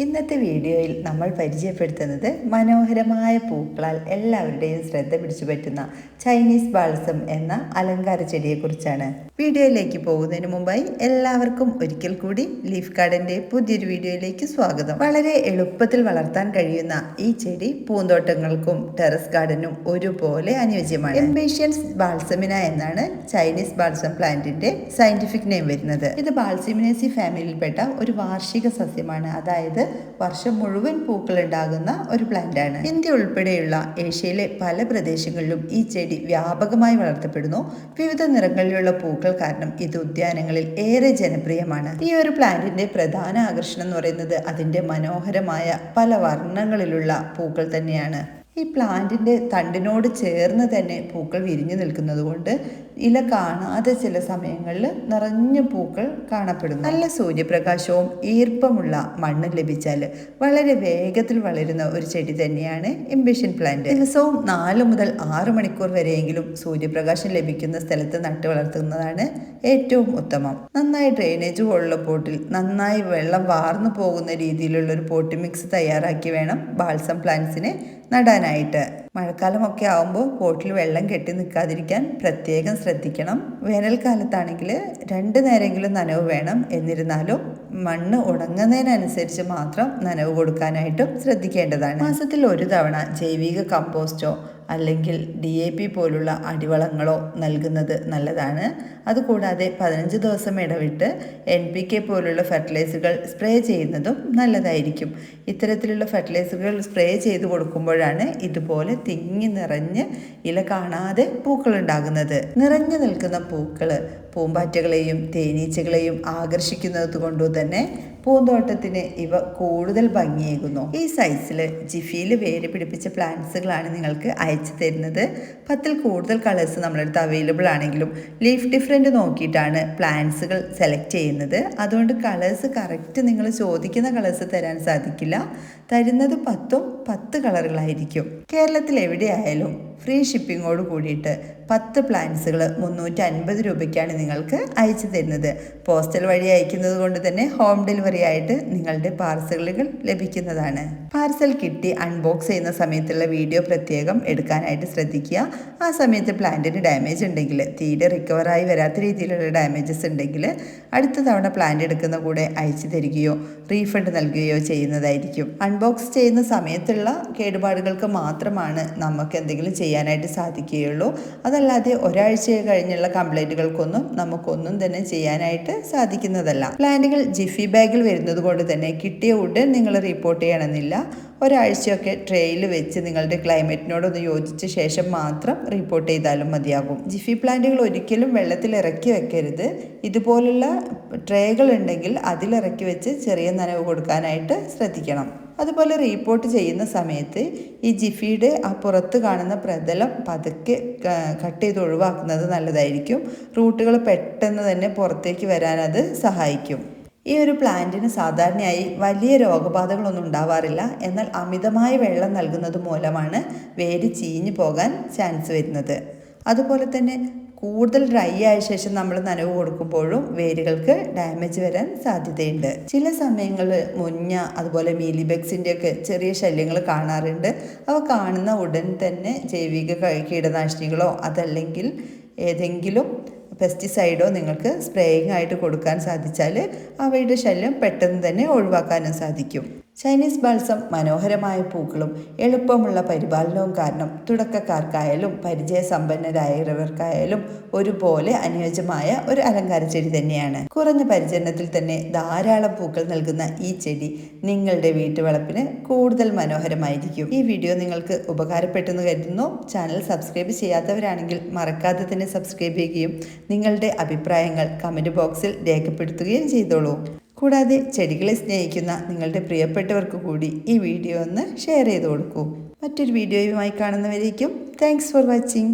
ഇന്നത്തെ വീഡിയോയിൽ നമ്മൾ പരിചയപ്പെടുത്തുന്നത് മനോഹരമായ പൂക്കളാൽ എല്ലാവരുടെയും ശ്രദ്ധ പിടിച്ചു പറ്റുന്ന ചൈനീസ് ബാൾസം എന്ന അലങ്കാര ചെടിയെക്കുറിച്ചാണ്. വീഡിയോയിലേക്ക് പോകുന്നതിന് മുമ്പായി എല്ലാവർക്കും ഒരിക്കൽ കൂടി ലീഫ് ഗാർഡന്റെ പുതിയൊരു വീഡിയോയിലേക്ക് സ്വാഗതം. വളരെ എളുപ്പത്തിൽ വളർത്താൻ കഴിയുന്ന ഈ ചെടി പൂന്തോട്ടങ്ങൾക്കും ടെറസ് ഗാർഡനും ഒരുപോലെ അനുയോജ്യമാണ്. എംബേഷ്യൻസ് ബാൾസമിന എന്നാണ് ചൈനീസ് ബാൾസം പ്ലാന്റിന്റെ സയന്റിഫിക് നെയിം വരുന്നത്. ഇത് ബാൾസിമിനേസി ഫാമിലിയിൽപ്പെട്ട ഒരു വാർഷിക സസ്യമാണ്. അതായത് വർഷം മുഴുവൻ പൂക്കൾ ഉണ്ടാകുന്ന ഒരു പ്ലാന്റ് ആണ്. ഇന്ത്യ ഉൾപ്പെടെയുള്ള ഏഷ്യയിലെ പല പ്രദേശങ്ങളിലും ഈ ചെടി വ്യാപകമായി വളർത്തപ്പെടുന്നു. വിവിധ നിറങ്ങളിലുള്ള പൂക്കൾ കാരണം ഇത് ഉദ്യാനങ്ങളിൽ ഏറെ ജനപ്രിയമാണ്. ഈ ഒരു പ്ലാന്റിന്റെ പ്രധാന ആകർഷണം എന്ന് പറയുന്നത് അതിന്റെ മനോഹരമായ പല വർണ്ണങ്ങളിലുള്ള പൂക്കൾ തന്നെയാണ്. ഈ പ്ലാന്റിന്റെ തണ്ടിനോട് ചേർന്ന് തന്നെ പൂക്കൾ വിരിഞ്ഞു നിൽക്കുന്നത് കൊണ്ട് ഇല കാണാതെ ചില സമയങ്ങളിൽ നിറഞ്ഞ പൂക്കൾ കാണപ്പെടുന്നു. നല്ല സൂര്യപ്രകാശവും ഈർപ്പമുള്ള മണ്ണ് ലഭിച്ചാൽ വളരെ വേഗത്തിൽ വളരുന്ന ഒരു ചെടി തന്നെയാണ് എംബേഷ്യൻ പ്ലാന്റ്. ദിവസവും 4 മുതൽ 6 മണിക്കൂർ വരെയെങ്കിലും സൂര്യപ്രകാശം ലഭിക്കുന്ന സ്ഥലത്ത് നട്ടു വളർത്തുന്നതാണ് ഏറ്റവും ഉത്തമം. നന്നായി ഡ്രെയിനേജ് ഉള്ള പോട്ടിൽ നന്നായി വെള്ളം വാർന്നു പോകുന്ന രീതിയിലുള്ള ഒരു പോട്ടി മിക്സ് തയ്യാറാക്കി വേണം ബാൾസം പ്ലാന്റ്സിനെ നടാനായിട്ട്. മഴക്കാലമൊക്കെ ആകുമ്പോൾ പോട്ടിൽ വെള്ളം കെട്ടി നിൽക്കാതിരിക്കാൻ പ്രത്യേകം ശ്രദ്ധിക്കണം. വേനൽക്കാലത്താണെങ്കിൽ 2 നേരമെങ്കിലും നനവ് വേണം. എന്നിരുന്നാലും മണ്ണ് ഉണങ്ങുന്നതിനനുസരിച്ച് മാത്രം നനവ് കൊടുക്കാനായിട്ടും ശ്രദ്ധിക്കേണ്ടതാണ്. മാസത്തിൽ ഒരു തവണ ജൈവിക കമ്പോസ്റ്റോ അല്ലെങ്കിൽ DAP പോലുള്ള അടിവളങ്ങളോ നൽകുന്നത് നല്ലതാണ്. അതുകൂടാതെ 15 ദിവസം ഇടവിട്ട് NPK പോലുള്ള ഫെർട്ടിലൈസറുകൾ സ്പ്രേ ചെയ്യുന്നതും നല്ലതായിരിക്കും. ഇത്തരത്തിലുള്ള ഫെർട്ടിലൈസറുകൾ സ്പ്രേ ചെയ്ത് കൊടുക്കുമ്പോഴാണ് ഇതുപോലെ തിങ്ങി നിറഞ്ഞ് ഇല കാണാതെ പൂക്കൾ ഉണ്ടാകുന്നത്. നിറഞ്ഞു നിൽക്കുന്ന പൂക്കൾ പൂമ്പാറ്റകളെയും തേനീച്ചകളെയും ആകർഷിക്കുന്നത് കൊണ്ടു തന്നെ പൂന്തോട്ടത്തിന് ഇവ കൂടുതൽ ഭംഗിയേകുന്നു. ഈ സൈസിൽ ജിഫിയിൽ വേര് പിടിപ്പിച്ച പ്ലാന്റ്സുകളാണ് നിങ്ങൾക്ക് അയച്ചു തരുന്നത്. 10ൽ കൂടുതൽ കളേഴ്സ് നമ്മളടുത്ത് അവൈലബിൾ ആണെങ്കിലും ലീഫ് ഡിഫറൻറ്റ് നോക്കിയിട്ടാണ് പ്ലാന്റ്സുകൾ സെലക്ട് ചെയ്യുന്നത്. അതുകൊണ്ട് കളേഴ്സ് കറക്റ്റ് നിങ്ങൾ ചോദിക്കുന്ന കളേഴ്സ് തരാൻ സാധിക്കില്ല. തരുന്നത് 10 കളറുകളായിരിക്കും. കേരളത്തിൽ എവിടെയായാലും ഫ്രീ ഷിപ്പിങ്ങോട് കൂടിയിട്ട് 10 പ്ലാന്റ്സുകൾ 350 രൂപയ്ക്കാണ് നിങ്ങൾക്ക് അയച്ചു തരുന്നത്. പോസ്റ്റൽ വഴി അയക്കുന്നത് കൊണ്ട് തന്നെ ഹോം ഡെലിവറി ആയിട്ട് നിങ്ങളുടെ പാർസലുകൾ ലഭിക്കുന്നതാണ്. പാർസൽ കിട്ടി അൺബോക്സ് ചെയ്യുന്ന സമയത്തുള്ള വീഡിയോ പ്രത്യേകം എടുക്കാനായിട്ട് ശ്രദ്ധിക്കുക. ആ സമയത്ത് പ്ലാന്റിന് ഡാമേജ് ഉണ്ടെങ്കിൽ, തീരെ റിക്കവറായി വരാത്ത രീതിയിലുള്ള ഡാമേജസ് ഉണ്ടെങ്കിൽ അടുത്ത തവണ പ്ലാന്റ് എടുക്കുന്ന കൂടെ അയച്ചു തരികയോ റീഫണ്ട് നൽകുകയോ ചെയ്യുന്നതായിരിക്കും. അൺബോക്സ് ചെയ്യുന്ന സമയത്തുള്ള കേടുപാടുകൾക്ക് മാത്രമാണ് നമുക്ക് എന്തെങ്കിലും ചെയ്യാനായിട്ട് സാധിക്കുകയുള്ളൂ. അതല്ലാതെ ഒരാഴ്ച കഴിഞ്ഞുള്ള കംപ്ലൈൻറ്റുകൾക്കൊന്നും നമുക്കൊന്നും തന്നെ ചെയ്യാനായിട്ട് സാധിക്കുന്നതല്ല. പ്ലാന്റുകൾ ജിഫി ബാഗിൽ വരുന്നത് കൊണ്ട് തന്നെ കിട്ടിയ ഉടൻ നിങ്ങൾ റിപ്പോർട്ട് ചെയ്യണമെന്നില്ല. ഒരാഴ്ചയൊക്കെ ട്രേയിൽ വെച്ച് നിങ്ങളുടെ ക്ലൈമറ്റിനോടൊന്ന് യോജിച്ച ശേഷം മാത്രം റിപ്പോർട്ട് ചെയ്താലും മതിയാകും. ജിഫി പ്ലാന്റുകൾ ഒരിക്കലും വെള്ളത്തിൽ ഇറക്കി വെക്കരുത്. ഇതുപോലുള്ള ട്രേകൾ ഉണ്ടെങ്കിൽ അതിലിറക്കി വെച്ച് ചെറിയ നനവ് കൊടുക്കാനായിട്ട് ശ്രദ്ധിക്കണം. അതുപോലെ റിപ്പോർട്ട് ചെയ്യുന്ന സമയത്ത് ഈ ജിഫിയുടെ ആ പുറത്ത് കാണുന്ന പ്രതലം പതുക്കെ കട്ട് ചെയ്ത് ഒഴിവാക്കുന്നത് നല്ലതായിരിക്കും. റൂട്ടുകൾ പെട്ടെന്ന് തന്നെ പുറത്തേക്ക് വരാൻ അത് സഹായിക്കും. ഈ ഒരു പ്ലാന്റിന് സാധാരണയായി വലിയ രോഗബാധകളൊന്നും ഉണ്ടാവാറില്ല. എന്നാൽ അമിതമായ വെള്ളം നൽകുന്നത് മൂലമാണ് വേര് ചീഞ്ഞു പോകാൻ ചാൻസ് വരുന്നത്. അതുപോലെ തന്നെ കൂടുതൽ ഡ്രൈ ആയ ശേഷം നമ്മൾ നനവ് കൊടുക്കുമ്പോഴും വേരുകൾക്ക് ഡാമേജ് വരാൻ സാധ്യതയുണ്ട്. ചില സമയങ്ങളിൽ മുഞ്ഞ അതുപോലെ മീലിബഗ്സിൻ്റെ ഒക്കെ ചെറിയ ശല്യങ്ങൾ കാണാറുണ്ട്. അവ കാണുന്ന ഉടൻ തന്നെ ജൈവിക കീടനാശിനികളോ അതല്ലെങ്കിൽ ഏതെങ്കിലും പെസ്റ്റിസൈഡോ നിങ്ങൾക്ക് സ്പ്രേയിങ് ആയിട്ട് കൊടുക്കാൻ സാധിച്ചാൽ അവയുടെ ശല്യം പെട്ടെന്ന് തന്നെ ഒഴിവാക്കാനും സാധിക്കും. ചൈനീസ് ബാൾസം മനോഹരമായ പൂക്കളും എളുപ്പമുള്ള പരിപാലനവും കാരണം തുടക്കക്കാർക്കായാലും പരിചയസമ്പന്നരായവർക്കായാലും ഒരുപോലെ അനുയോജ്യമായ ഒരു അലങ്കാര ചെടി തന്നെയാണ്. കുറഞ്ഞ പരിചരണത്തിൽ തന്നെ ധാരാളം പൂക്കൾ നൽകുന്ന ഈ ചെടി നിങ്ങളുടെ വീട്ടുവളപ്പിന് കൂടുതൽ മനോഹരമായിരിക്കും. ഈ വീഡിയോ നിങ്ങൾക്ക് ഉപകാരപ്പെട്ടെന്ന് കരുതുന്നു. ചാനൽ സബ്സ്ക്രൈബ് ചെയ്യാത്തവരാണെങ്കിൽ മറക്കാതെ തന്നെ സബ്സ്ക്രൈബ് ചെയ്യുകയും നിങ്ങളുടെ അഭിപ്രായങ്ങൾ കമൻറ്റ് ബോക്സിൽ രേഖപ്പെടുത്തുകയും ചെയ്തോളൂ. കൂടാതെ ചെടികളെ സ്നേഹിക്കുന്ന നിങ്ങളുടെ പ്രിയപ്പെട്ടവർക്ക് കൂടി ഈ വീഡിയോ ഒന്ന് ഷെയർ ചെയ്ത് കൊടുക്കൂ. മറ്റൊരു വീഡിയോയുമായി കാണുന്നവരേക്കും താങ്ക്സ് ഫോർ വാച്ചിങ്.